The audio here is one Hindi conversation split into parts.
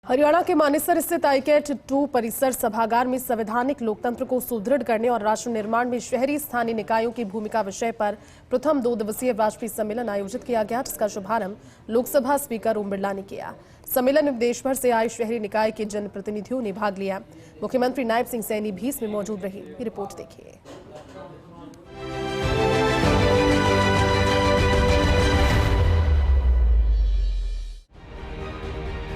हरियाणा के मानेसर स्थित आईकेट 2 परिसर सभागार में संवैधानिक लोकतंत्र को सुदृढ़ करने और राष्ट्र निर्माण में शहरी स्थानीय निकायों की भूमिका विषय पर प्रथम 2 दिवसीय राष्ट्रीय सम्मेलन आयोजित किया गया, जिसका शुभारंभ लोकसभा स्पीकर ओम बिरला ने किया। सम्मेलन में देश भर से आए शहरी निकाय के जनप्रतिनिधियों ने भाग लिया। मुख्यमंत्री नायब सिंह सैनी भी इसमें मौजूद रहे। ये रिपोर्ट देखिए।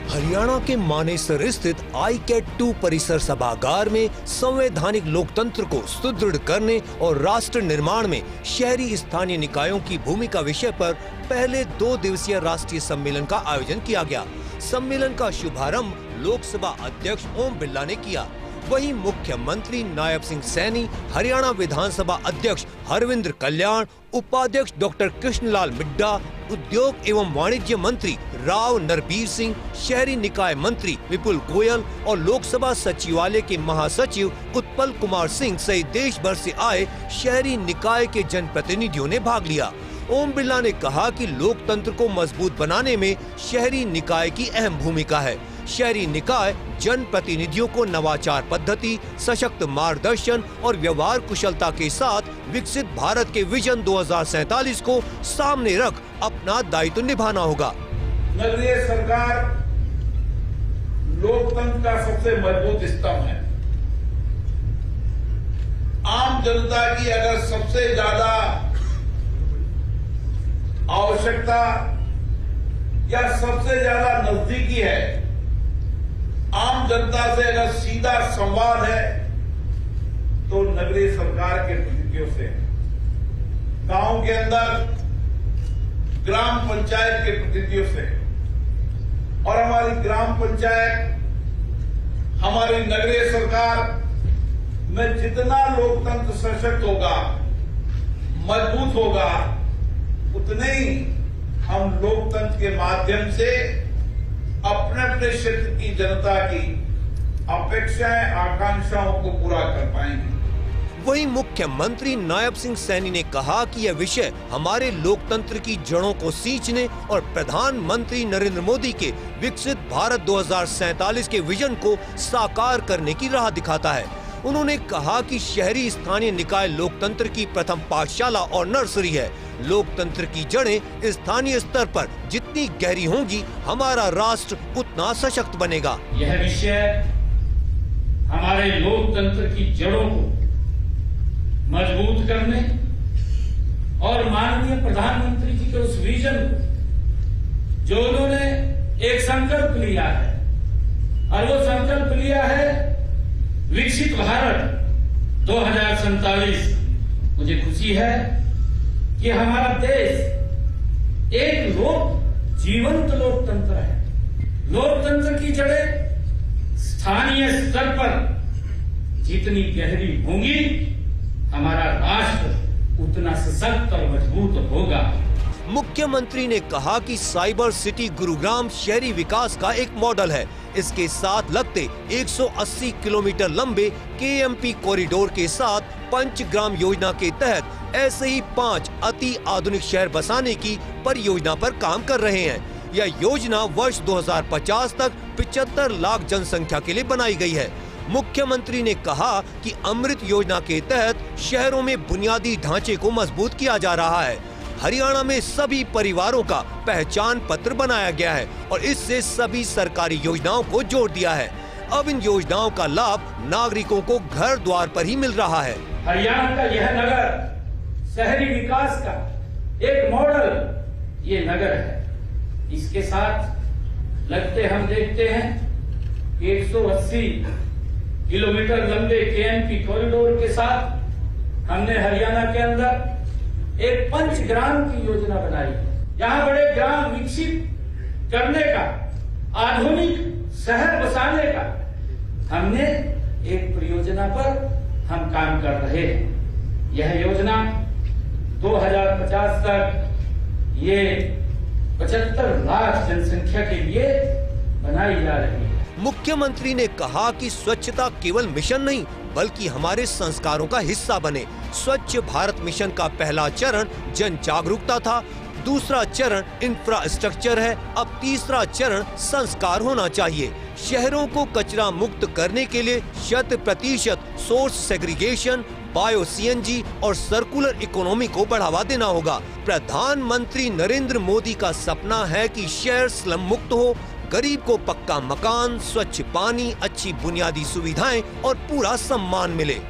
हरियाणा के मानेसर स्थित आईकेट 2 परिसर सभागार में संवैधानिक लोकतंत्र को सुदृढ़ करने और राष्ट्र निर्माण में शहरी स्थानीय निकायों की भूमिका विषय पर पहले 2 दिवसीय राष्ट्रीय सम्मेलन का आयोजन किया गया। सम्मेलन का शुभारंभ लोकसभा अध्यक्ष ओम बिरला ने किया। वहीं मुख्यमंत्री नायब सिंह सैनी, हरियाणा विधानसभा अध्यक्ष हरविंद्र कल्याण, उपाध्यक्ष डॉक्टर कृष्णलाल मिड्डा, उद्योग एवं वाणिज्य मंत्री राव नरबीर सिंह, शहरी निकाय मंत्री विपुल गोयल और लोकसभा सचिवालय के महासचिव उत्पल कुमार सिंह सहित देश भर से आए शहरी निकाय के जनप्रतिनिधियों ने भाग लिया। ओम बिरला ने कहा कि लोकतंत्र को मजबूत बनाने में शहरी निकाय की अहम भूमिका है। शहरी निकाय जनप्रतिनिधियों को नवाचार पद्धति, सशक्त मार्गदर्शन और व्यवहार कुशलता के साथ विकसित भारत के विजन 2047 को सामने रख अपना दायित्व निभाना होगा। नगरीय सरकार लोकतंत्र का सबसे मजबूत स्तंभ है। आम जनता की अगर सबसे ज्यादा आवश्यकता या सबसे ज्यादा नजदीकी है, आम जनता से अगर सीधा संवाद है, तो नगरीय सरकार के प्रतिनिधियों से, गांव के अंदर ग्राम पंचायत के प्रतिनिधियों से। और हमारी ग्राम पंचायत, हमारी नगरीय सरकार में जितना लोकतंत्र सशक्त होगा, मजबूत होगा, उतने ही हम लोकतंत्र के माध्यम से अपने अपने क्षेत्र की जनता की अपेक्षाएं, आकांक्षाओं को पूरा कर पाएंगे। वहीं मुख्यमंत्री नायब सिंह सैनी ने कहा कि यह विषय हमारे लोकतंत्र की जड़ों को सींचने और प्रधानमंत्री नरेंद्र मोदी के विकसित भारत 2047 के विजन को साकार करने की राह दिखाता है। उन्होंने कहा कि शहरी स्थानीय निकाय लोकतंत्र की प्रथम पाठशाला और नर्सरी है। लोकतंत्र की जड़ें स्थानीय स्तर पर जितनी गहरी होंगी, हमारा राष्ट्र उतना सशक्त बनेगा। यह विषय हमारे लोकतंत्र की जड़ों को मजबूत करने और माननीय प्रधानमंत्री जी के उस विजन को, जो उन्होंने एक संकल्प लिया है, और वो संकल्प लिया है विकसित भारत 2047। मुझे खुशी है कि हमारा देश एक जीवंत लोकतंत्र है। लोकतंत्र की जड़ें स्थानीय स्तर पर जितनी गहरी होंगी, हमारा राष्ट्र उतना सशक्त और मजबूत होगा। मुख्यमंत्री ने कहा कि साइबर सिटी गुरुग्राम शहरी विकास का एक मॉडल है। इसके साथ लगते 180 किलोमीटर लंबे केएमपी कॉरिडोर के साथ पंचग्राम योजना के तहत ऐसे ही 5 अति आधुनिक शहर बसाने की परियोजना पर काम कर रहे हैं। यह योजना वर्ष 2050 तक 75 लाख जनसंख्या के लिए बनाई गई है। मुख्यमंत्री ने कहा कि अमृत योजना के तहत शहरों में बुनियादी ढांचे को मजबूत किया जा रहा है। हरियाणा में सभी परिवारों का पहचान पत्र बनाया गया है और इससे सभी सरकारी योजनाओं को जोड़ दिया है। अब इन योजनाओं का लाभ नागरिकों को घर द्वार पर ही मिल रहा है। हरियाणा का यह नगर शहरी विकास का एक मॉडल ये नगर है। इसके साथ लगते हम देखते हैं 180 किलोमीटर लंबे केएमपी कॉरिडोर के साथ हमने हरियाणा के अंदर एक पंचग्राम की योजना बनाई। यहाँ बड़े ग्राम विकसित करने का, आधुनिक शहर बसाने का हमने एक परियोजना पर हम काम कर रहे हैं। यह योजना 2050 तक ये 75 लाख जनसंख्या के लिए बनाई जा रही है। मुख्यमंत्री ने कहा कि स्वच्छता केवल मिशन नहीं, बल्कि हमारे संस्कारों का हिस्सा बने। स्वच्छ भारत मिशन का पहला चरण जन जागरूकता था। दूसरा चरण इंफ्रास्ट्रक्चर है। अब तीसरा चरण संस्कार होना चाहिए। शहरों को कचरा मुक्त करने के लिए 100% सोर्स सेग्रीगेशन, बायो सीएनजी और सर्कुलर इकोनॉमी को बढ़ावा देना होगा। प्रधानमंत्री नरेंद्र मोदी का सपना है कि शहर स्लम मुक्त हो, गरीब को पक्का मकान, स्वच्छ पानी, अच्छी बुनियादी सुविधाएं और पूरा सम्मान मिले।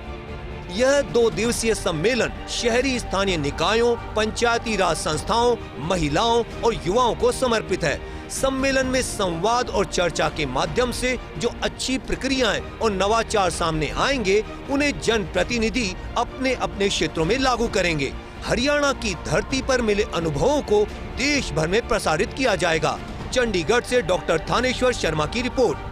यह 2 दिवसीय सम्मेलन शहरी स्थानीय निकायों, पंचायती राज संस्थाओं, महिलाओं और युवाओं को समर्पित है। सम्मेलन में संवाद और चर्चा के माध्यम से जो अच्छी प्रक्रियाएं और नवाचार सामने आएंगे, उन्हें जनप्रतिनिधि अपने अपने क्षेत्रों में लागू करेंगे। हरियाणा की धरती पर मिले अनुभवों को देश भर में प्रसारित किया जाएगा। चंडीगढ़ से डॉक्टर थानेश्वर शर्मा की रिपोर्ट।